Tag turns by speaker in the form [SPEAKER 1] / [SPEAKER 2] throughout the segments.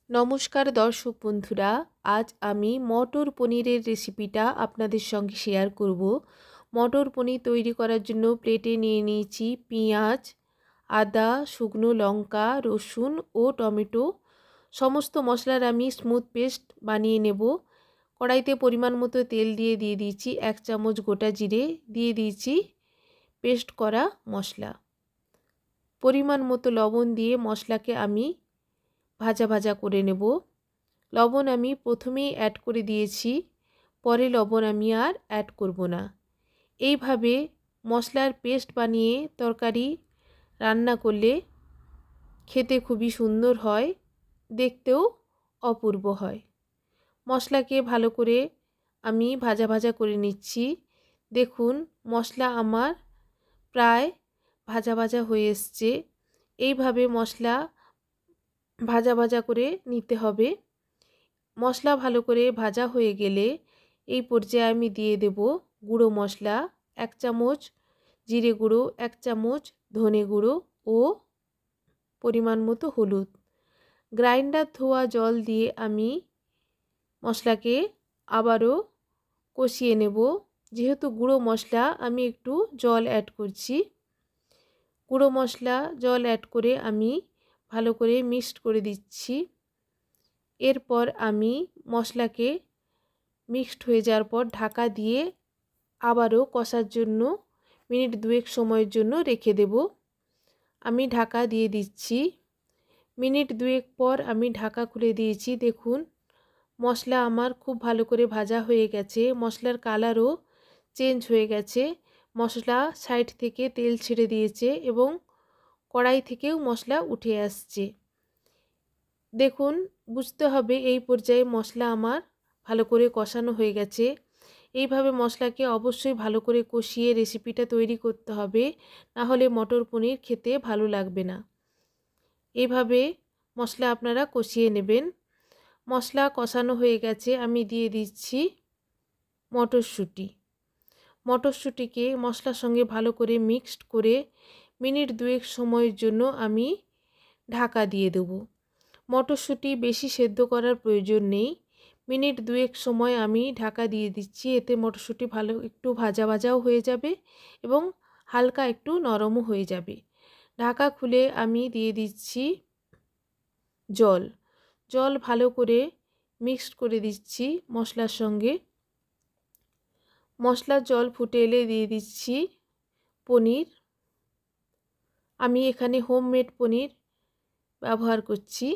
[SPEAKER 1] নমস্কার দর্শক বন্ধুরা, আজ আমি মটর পনিরের রেসিপিটা আপনাদের সঙ্গে শেয়ার করব। মটর পনির তৈরি করার জন্য প্লেটে নিয়ে নিয়েছি পেঁয়াজ, আদা, শুকনো লঙ্কা, রসুন ও টমেটো। সমস্ত মশলার আমি স্মুথ পেস্ট বানিয়ে নেব। কড়াইতে পরিমাণ মতো তেল দিয়ে দিয়েছি 1 চামচ গোটা জিরে, দিয়ে দিয়েছি পেস্ট করা মশলা। পরিমাণ মতো লবণ দিয়ে মশলাকে আমি ভাজা ভাজা করে নেব। লবণ আমি প্রথমেই অ্যাড করে দিয়েছি, পরে লবণ আমি আর অ্যাড করব না। এইভাবে মশলার পেস্ট বানিয়ে তরকারি রান্না করলে খেতে খুবই সুন্দর হয়, দেখতেও অপূর্ব হয়। মশলাকে ভালো করে আমি ভাজা ভাজা করে নিচ্ছি। দেখুন মশলা আমার প্রায় ভাজা ভাজা হয়ে এসছে। এইভাবে মশলা ভাজা ভাজা করে নিতে হবে। মশলা ভালো করে ভাজা হয়ে গেলে এই পর্যায়ে আমি দিয়ে দেব গুঁড়ো মশলা 1 চামচ, জিরে গুঁড়ো 1 চামচ, ধনে গুঁড়ো ও পরিমাণ মতো হলুদ। গ্রাইন্ডার ধোয়া জল দিয়ে আমি মশলাকে আবারও কষিয়ে নেব। যেহেতু গুঁড়ো মশলা আমি একটু জল অ্যাড করছি। গুঁড়ো মশলা জল অ্যাড করে আমি ভালো করে মিক্সড করে দিচ্ছি। এরপর আমি মশলাকে মিক্সড হয়ে যাওয়ার পর ঢাকা দিয়ে আবারও কষার জন্য মিনিট 2 সময়ের জন্য রেখে দেব। আমি ঢাকা দিয়ে দিচ্ছি। মিনিট 2 পর আমি ঢাকা খুলে দিয়েছি। দেখুন মশলা আমার খুব ভালো করে ভাজা হয়ে গেছে, মশলার কালারও চেঞ্জ হয়ে গেছে। মশলা সাইড থেকে তেল ছেড়ে দিয়েছে এবং কড়াই থেকেও মশলা উঠে আসছে। দেখুন বুঝতে হবে এই পর্যায়ে মশলা আমার ভালো করে কষানো হয়ে গেছে। এইভাবে মশলাকে অবশ্যই ভালো করে কষিয়ে রেসিপিটা তৈরি করতে হবে, না হলে মটর পনির খেতে ভালো লাগবে না। এইভাবে মশলা আপনারা কষিয়ে নেবেন। মশলা কষানো হয়ে গেছে, আমি দিয়ে দিচ্ছি মটরশুঁটি। মটরশুঁটিকে মশলার সঙ্গে ভালো করে মিক্সড করে মিনিট 2 সময়ের জন্য আমি ঢাকা দিয়ে দেব। মটরশুঁটি বেশি সেদ্ধ করার প্রয়োজন নেই। মিনিট 2 সময় আমি ঢাকা দিয়ে দিচ্ছি। এতে মটরশুঁটি ভালো একটু ভাজা ভাজাও হয়ে যাবে এবং হালকা একটু নরমও হয়ে যাবে। ঢাকা খুলে আমি দিয়ে দিচ্ছি জল। জল ভালো করে মিক্সড করে দিচ্ছি মশলার সঙ্গে। মশলার জল ফুটে এলে দিয়ে দিচ্ছি পনির। আমি এখানে হোমমেড পনির ব্যবহার করছি।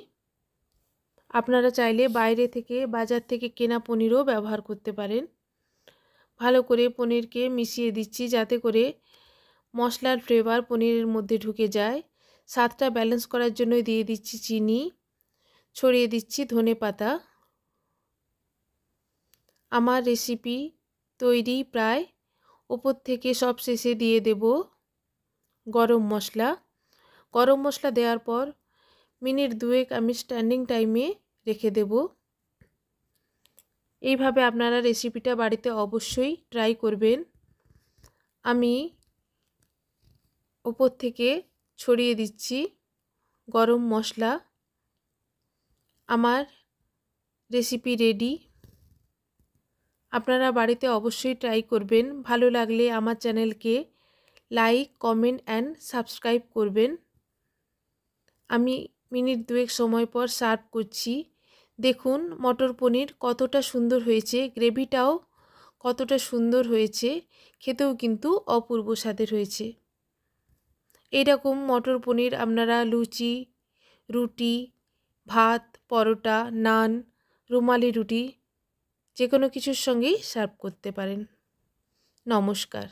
[SPEAKER 1] আপনারা চাইলে বাইরে থেকে বাজার থেকে কেনা পনিরও ব্যবহার করতে পারেন। ভালো করে পনিরকে মিশিয়ে দিচ্ছি যাতে করে মশলার ফ্লেভার পনিরের মধ্যে ঢুকে যায়। স্বাদটা ব্যালেন্স করার জন্য দিয়ে দিচ্ছি চিনি, ছড়িয়ে দিচ্ছি ধনেপাতা। আমার রেসিপি তৈরি প্রায়। ওপর থেকে সব শেষে দিয়ে দেব গরম মশলা। গরম মশলা দেওয়ার পর মিনিট 2 আমি স্ট্যান্ডিং টাইমে রেখে দেব। এইভাবে আপনারা রেসিপিটা বাড়িতে অবশ্যই ট্রাই করবেন। আমি ওপর থেকে ছড়িয়ে দিচ্ছি গরম মশলা। আমার রেসিপি রেডি। আপনারা বাড়িতে অবশ্যই ট্রাই করবেন। ভালো লাগলে আমার চ্যানেলকে লাইক, কমেন্ট অ্যান্ড সাবস্ক্রাইব করবেন। আমি মিনিট 2 সময় পর সার্ভ করছি। দেখুন মটর পনির কতটা সুন্দর হয়েছে, গ্রেভিটাও কতটা সুন্দর হয়েছে, খেতেও কিন্তু অপূর্ব স্বাদের হয়েছে। এইরকম মটর পনির আপনারা লুচি, রুটি, ভাত, পরোটা, নান, রুমালি রুটি যে কোনো কিছুর সঙ্গেই সার্ভ করতে পারেন। নমস্কার।